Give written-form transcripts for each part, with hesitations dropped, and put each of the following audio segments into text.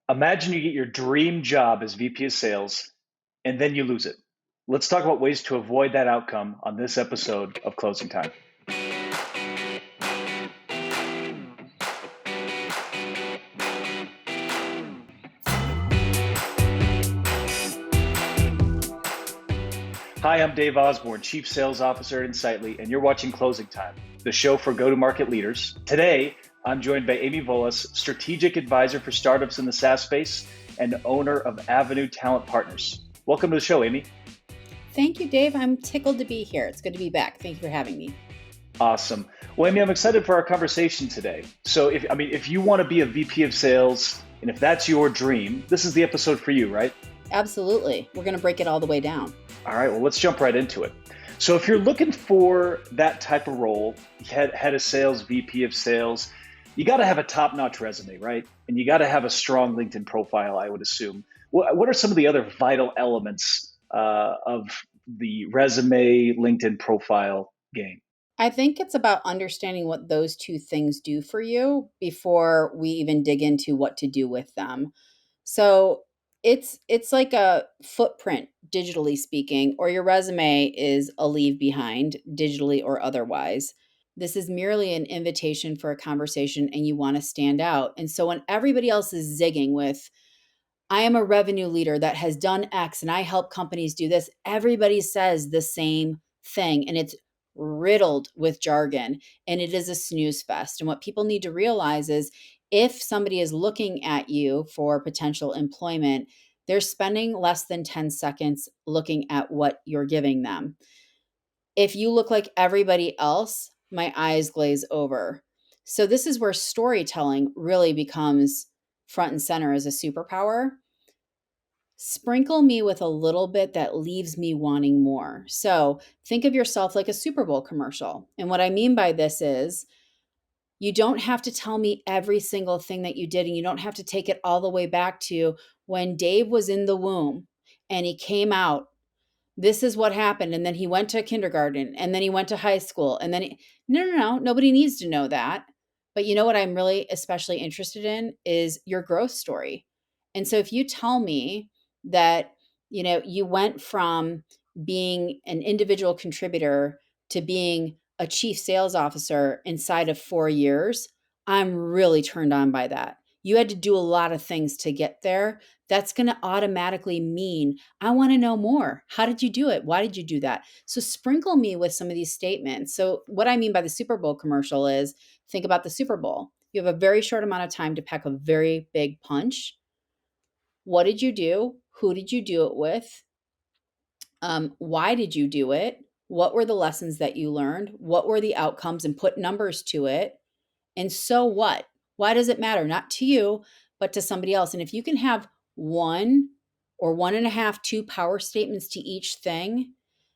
Imagine you get your dream job as VP of sales and then you lose it. Let's talk about ways to avoid that outcome on this episode of Closing Time. Hi, I'm Dave Osborne, Chief Sales Officer at Insightly, and you're watching Closing Time, the show for go-to-market leaders. Today, I'm joined by Amy Volas, Strategic Advisor for Startups in the SaaS space and owner of Avenue Talent Partners. Welcome to the show, Amy. Thank you, Dave. I'm tickled to be here. It's good to be back. Thank you for having me. Awesome. Well, Amy, I'm excited for our conversation today. So if you want to be a VP of sales, and if that's your dream, this is the episode for you, right? Absolutely. We're going to break it all the way down. All right, well, let's jump right into it. So if you're looking for that type of role, head of sales, VP of sales, you got to have a top-notch resume, right? And you got to have a strong LinkedIn profile, I would assume. What are some of the other vital elements of the resume, LinkedIn profile game? I think it's about understanding what those two things do for you before we even dig into what to do with them. So it's like a footprint, digitally speaking, or your resume is a leave behind, digitally or otherwise. This is merely an invitation for a conversation and you want to stand out. And so when everybody else is zigging with, I am a revenue leader that has done X and I help companies do this, everybody says the same thing and it's riddled with jargon and it is a snooze fest. And what people need to realize is if somebody is looking at you for potential employment, they're spending less than 10 seconds looking at what you're giving them. If you look like everybody else, my eyes glaze over. So, this is where storytelling really becomes front and center as a superpower. Sprinkle me with a little bit that leaves me wanting more. So, think of yourself like a Super Bowl commercial. And what I mean by this is, you don't have to tell me every single thing that you did, and you don't have to take it all the way back to when Dave was in the womb and he came out. This is what happened. And then he went to kindergarten and then he went to high school. And then, no. Nobody needs to know that. But you know what I'm really especially interested in is your growth story. And so if you tell me that, you went from being an individual contributor to being a chief sales officer inside of 4 years, I'm really turned on by that. You had to do a lot of things to get there. That's going to automatically mean I want to know more. How did you do it? Why did you do that? So sprinkle me with some of these statements. So what I mean by the Super Bowl commercial is think about the Super Bowl. You have a very short amount of time to pack a very big punch. What did you do? Who did you do it with? Why did you do it? What were the lessons that you learned? What were the outcomes? And put numbers to it. And so what? Why does it matter? Not to you, but to somebody else. And if you can have one or one and a half, two power statements to each thing,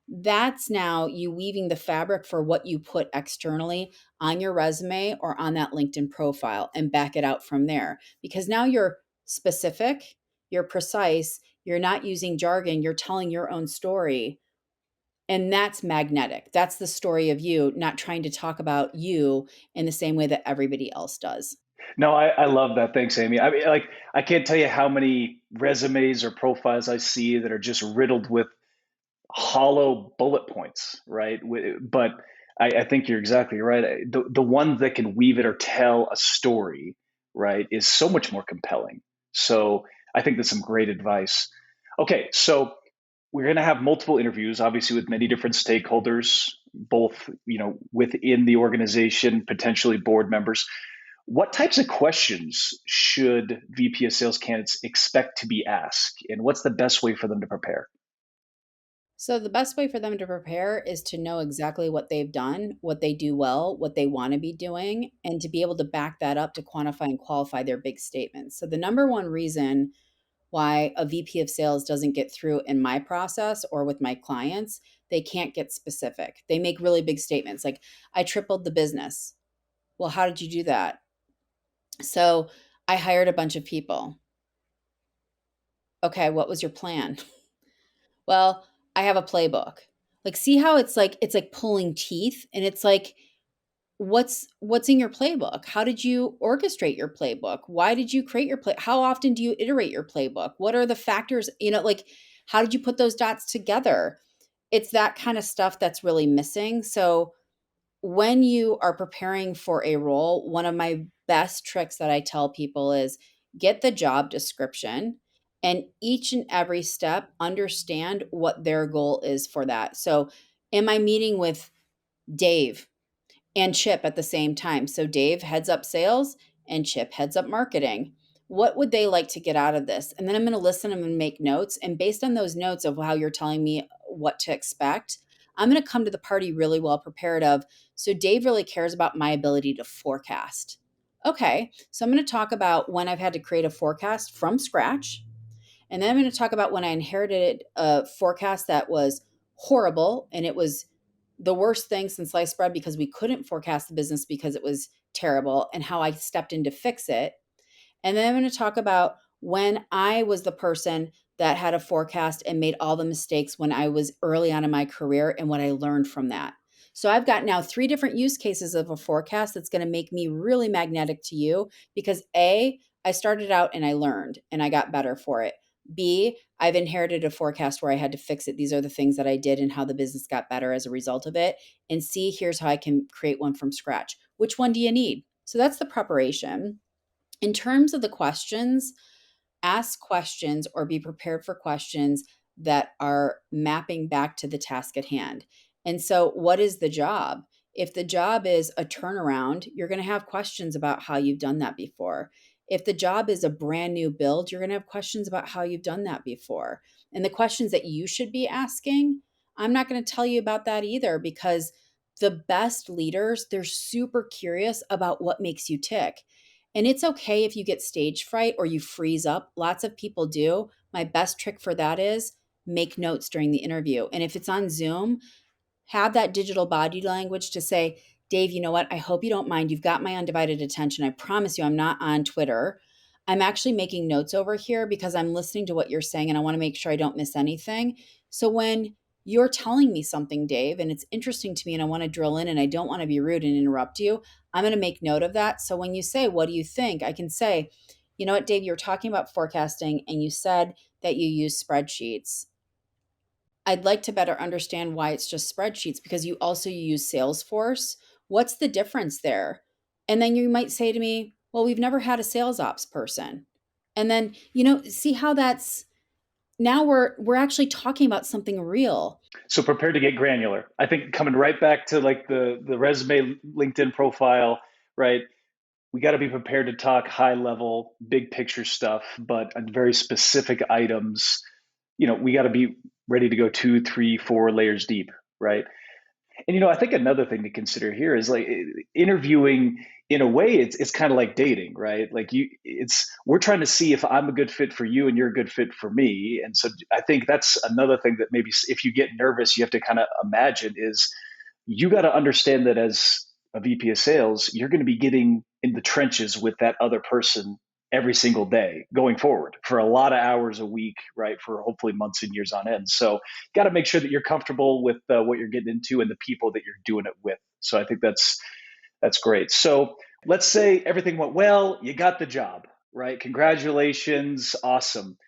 that's now you weaving the fabric for what you put externally on your resume or on that LinkedIn profile and back it out from there. Because now you're specific, you're precise, you're not using jargon, you're telling your own story. And that's magnetic. That's the story of you, not trying to talk about you in the same way that everybody else does. No, I love that. Thanks, Amy. I mean, I can't tell you how many resumes or profiles I see that are just riddled with hollow bullet points, right? But I think you're exactly right. The ones that can weave it or tell a story, right, is so much more compelling. So I think that's some great advice. Okay, so we're going to have multiple interviews, obviously with many different stakeholders, both within the organization, potentially board members. What types of questions should VP of sales candidates expect to be asked, and what's the best way for them to prepare? So, the best way for them to prepare is to know exactly what they've done, what they do well, what they want to be doing, and to be able to back that up to quantify and qualify their big statements. So, the number one reason why a VP of sales doesn't get through in my process or with my clients, they can't get specific. They make really big statements like, I tripled the business. Well, how did you do that? So I hired a bunch of people. Okay, what was your plan? Well, I have a playbook. Like, see how it's like pulling teeth, and it's like what's in your playbook? How did you orchestrate your playbook? Why did you create your play? How often do you iterate your playbook? What are the factors, like how did you put those dots together? It's that kind of stuff that's really missing. So when you are preparing for a role, one of my best tricks that I tell people is get the job description, and each and every step understand what their goal is for that. So am I meeting with Dave and Chip at the same time? So Dave heads up sales and Chip heads up marketing. What would they like to get out of this? And then I'm going to listen and make notes. And based on those notes of how you're telling me what to expect, I'm going to come to the party really well prepared of, so Dave really cares about my ability to forecast. Okay, so I'm going to talk about when I've had to create a forecast from scratch. And then I'm going to talk about when I inherited a forecast that was horrible, and it was the worst thing since sliced bread because we couldn't forecast the business because it was terrible, and how I stepped in to fix it. And then I'm going to talk about when I was the person that had a forecast and made all the mistakes when I was early on in my career and what I learned from that. So I've got now 3 different use cases of a forecast that's going to make me really magnetic to you because A, I started out and I learned and I got better for it. B, I've inherited a forecast where I had to fix it. These are the things that I did and how the business got better as a result of it. And C, here's how I can create one from scratch. Which one do you need? So that's the preparation. In terms of the questions, ask questions or be prepared for questions that are mapping back to the task at hand. And so, what is the job? If the job is a turnaround, you're going to have questions about how you've done that before. If the job is a brand new build, you're going to have questions about how you've done that before. And the questions that you should be asking, I'm not going to tell you about that either because the best leaders, they're super curious about what makes you tick. And it's okay if you get stage fright or you freeze up. Lots of people do. My best trick for that is make notes during the interview. And if it's on Zoom, have that digital body language to say, Dave, you know what? I hope you don't mind. You've got my undivided attention. I promise you, I'm not on Twitter. I'm actually making notes over here because I'm listening to what you're saying and I want to make sure I don't miss anything. So when you're telling me something, Dave, and it's interesting to me and I want to drill in and I don't want to be rude and interrupt you, I'm going to make note of that. So when you say, what do you think? I can say, you know what, Dave, you were talking about forecasting and you said that you use spreadsheets. I'd like to better understand why it's just spreadsheets because you also use Salesforce. What's the difference there? And then you might say to me, well, we've never had a sales ops person. And then, see how that's now we're actually talking about something real. So prepare to get granular. I think coming right back to like the resume, LinkedIn profile, right? We got to be prepared to talk high level, big picture stuff, but on very specific items, we got to be ready to go 2, 3, 4 layers deep, right? And I think another thing to consider here is like interviewing in a way it's kind of like dating, right? Like we're trying to see if I'm a good fit for you and you're a good fit for me. And so I think that's another thing that maybe if you get nervous, you have to kind of imagine is you got to understand that as a VP of sales, you're going to be getting in the trenches with that other person every single day going forward for a lot of hours a week, right? For hopefully months and years on end. So, got to make sure that you're comfortable with what you're getting into and the people that you're doing it with. So, I think that's great. So, let's say everything went well, you got the job, right? Congratulations, awesome.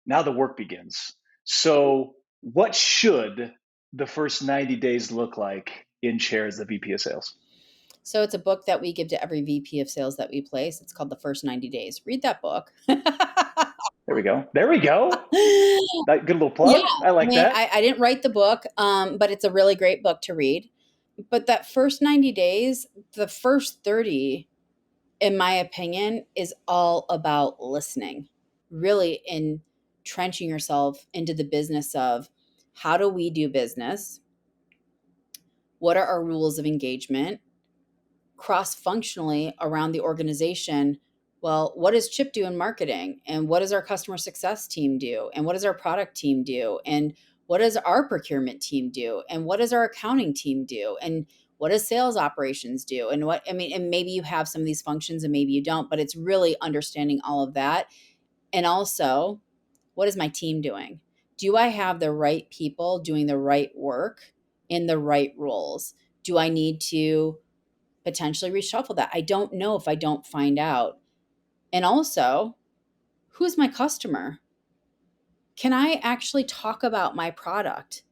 Now the work begins. So, what should the first 90 days look like in chair as the VP of sales? So it's a book that we give to every VP of sales that we place. It's called The First 90 Days. Read that book. There we go. There we go. That good little Yeah, plug. I I like mean, that. I didn't write the book, but it's a really great book to read. But that first 90 days, the first 30, in my opinion, is all about listening, really entrenching yourself into the business of how do we do business? What are our rules of engagement? Cross functionally around the organization. Well, what does Chip do in marketing? And what does our customer success team do? And what does our product team do? And what does our procurement team do? And what does our accounting team do? And what does sales operations do? And and maybe you have some of these functions and maybe you don't, but it's really understanding all of that. And also, what is my team doing? Do I have the right people doing the right work in the right roles? Do I need to potentially reshuffle that. I don't know if I don't find out. And also, who's my customer? Can I actually talk about my product?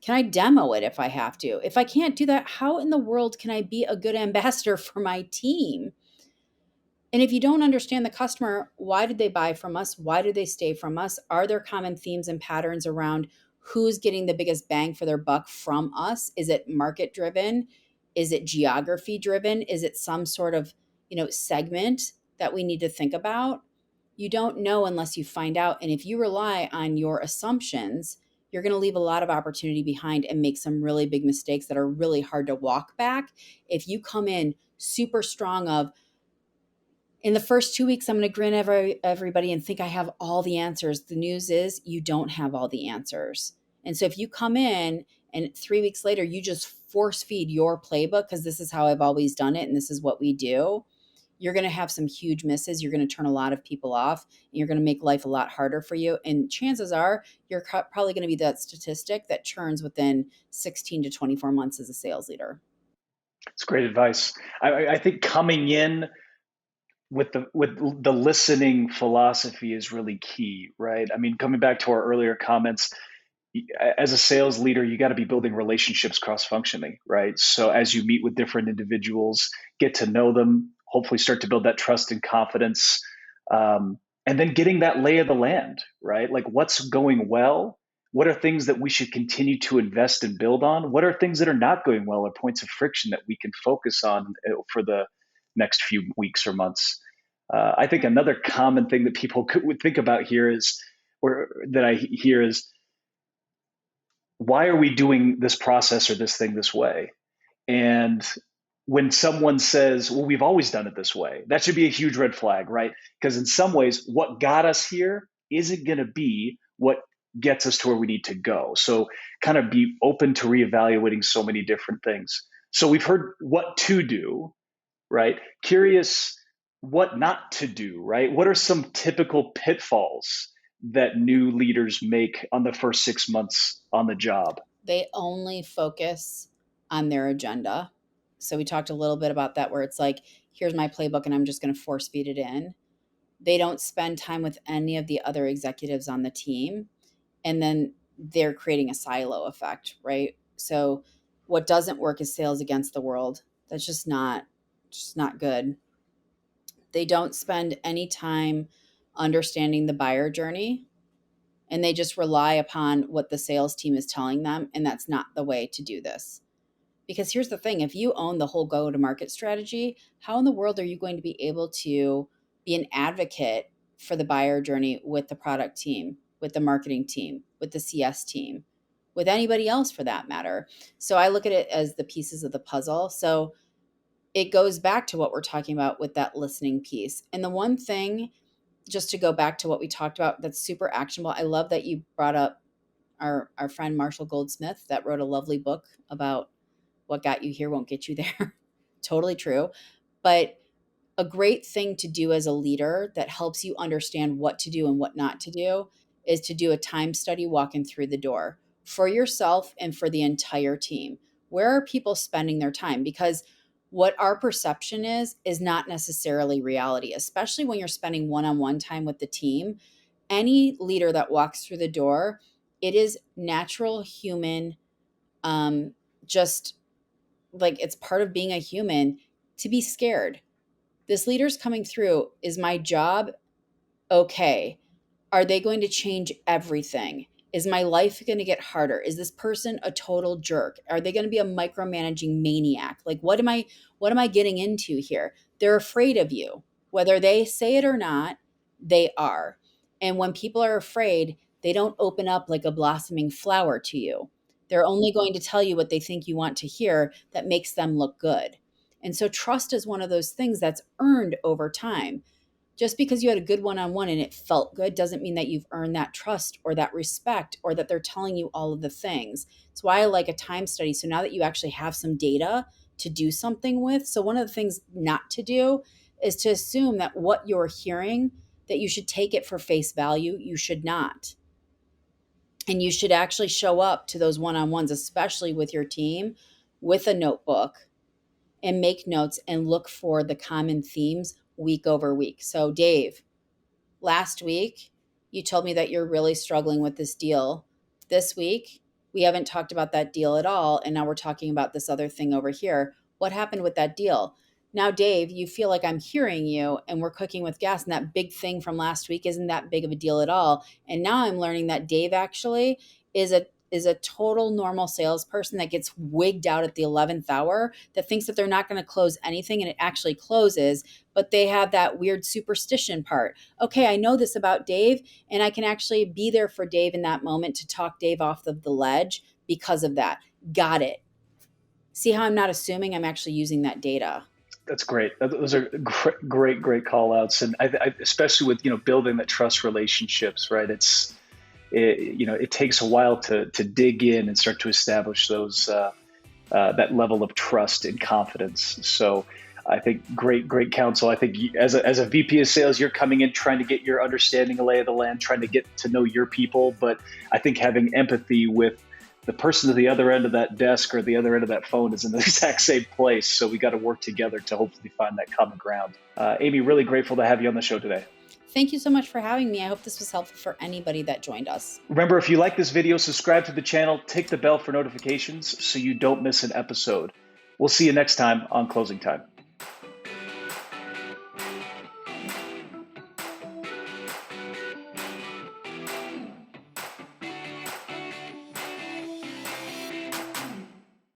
Can I demo it if I have to? If I can't do that, how in the world can I be a good ambassador for my team? And if you don't understand the customer, why did they buy from us? Why do they stay from us? Are there common themes and patterns around who's getting the biggest bang for their buck from us? Is it market driven? Is it geography driven? Is it some sort of, segment that we need to think about? You don't know unless you find out. And if you rely on your assumptions, you're going to leave a lot of opportunity behind and make some really big mistakes that are really hard to walk back. If you come in super strong of, in the first 2 weeks, I'm going to grin everybody and think I have all the answers. The news is you don't have all the answers. And so if you come in and 3 weeks later, you just force feed your playbook, because this is how I've always done it and this is what we do, you're going to have some huge misses. You're going to turn a lot of people off and you're going to make life a lot harder for you. And chances are you're probably going to be that statistic that churns within 16 to 24 months as a sales leader. It's great advice. I think coming in with the listening philosophy is really key, right? I mean, coming back to our earlier comments, as a sales leader, you got to be building relationships cross functioning, right? So as you meet with different individuals, get to know them, hopefully start to build that trust and confidence, and then getting that lay of the land, right? Like what's going well? What are things that we should continue to invest and build on? What are things that are not going well or points of friction that we can focus on for the next few weeks or months? I think another common thing that people would think about here is, or that I hear is, why are we doing this process or this thing this way? And when someone says, well, we've always done it this way, that should be a huge red flag, right? Because in some ways, what got us here isn't going to be what gets us to where we need to go. So kind of be open to reevaluating so many different things. So we've heard what to do, right? Curious what not to do, right? What are some typical pitfalls that new leaders make on the first 6 months on the job? They only focus on their agenda. So we talked a little bit about that, where it's like, here's my playbook and I'm just going to force feed it in. They don't spend time with any of the other executives on the team. And then they're creating a silo effect, right? So what doesn't work is sales against the world. That's just not good. They don't spend any time understanding the buyer journey, and they just rely upon what the sales team is telling them, and that's not the way to do this. Because here's the thing, if you own the whole go to market strategy, how in the world are you going to be able to be an advocate for the buyer journey with the product team, with the marketing team, with the CS team, with anybody else for that matter? So I look at it as the pieces of the puzzle. So it goes back to what we're talking about with that listening piece. And the one thing, just to go back to what we talked about, that's super actionable. I love that you brought up our friend Marshall Goldsmith that wrote a lovely book about what got you here won't get you there. Totally true. But a great thing to do as a leader that helps you understand what to do and what not to do is to do a time study walking through the door for yourself and for the entire team. Where are people spending their time? Because what our perception is not necessarily reality, especially when you're spending one-on-one time with the team. Any leader that walks through the door, it is natural human, just like it's part of being a human to be scared. This leader's coming through. Is my job okay? Are they going to change everything? Is my life going to get harder? Is this person a total jerk? Are they going to be a micromanaging maniac? Like what am I getting into here? They're afraid of you. Whether they say it or not, they are. And when people are afraid, they don't open up like a blossoming flower to you. They're only going to tell you what they think you want to hear that makes them look good. And so trust is one of those things that's earned over time. Just because you had a good one-on-one and it felt good doesn't mean that you've earned that trust or that respect or that they're telling you all of the things. It's why I like a time study. So now that you actually have some data to do something with. So one of the things not to do is to assume that what you're hearing, that you should take it for face value. You should not. And you should actually show up to those one-on-ones, especially with your team, with a notebook and make notes and look for the common themes week over week. So, Dave, last week, you told me that you're really struggling with this deal. This week, we haven't talked about that deal at all. And now we're talking about this other thing over here. What happened with that deal? Now, Dave, you feel like I'm hearing you and we're cooking with gas, and that big thing from last week isn't that big of a deal at all. And now I'm learning that Dave actually is a total normal salesperson that gets wigged out at the 11th hour, that thinks that they're not going to close anything and it actually closes, but they have that weird superstition part. Okay, I know this about Dave, and I can actually be there for Dave in that moment to talk Dave off of the ledge because of that. Got it. See how I'm not assuming, I'm actually using that data. That's great. Those are great call outs. And especially with, building that trust relationships, right? It takes a while to dig in and start to establish those, that level of trust and confidence. So I think great counsel. I think as a VP of sales, you're coming in trying to get your understanding of lay of the land, trying to get to know your people. But I think having empathy with the person at the other end of that desk or the other end of that phone is in the exact same place. So we got to work together to hopefully find that common ground. Amy, really grateful to have you on the show today. Thank you so much for having me. I hope this was helpful for anybody that joined us. Remember, if you like this video, subscribe to the channel, tick the bell for notifications so you don't miss an episode. We'll see you next time on Closing Time.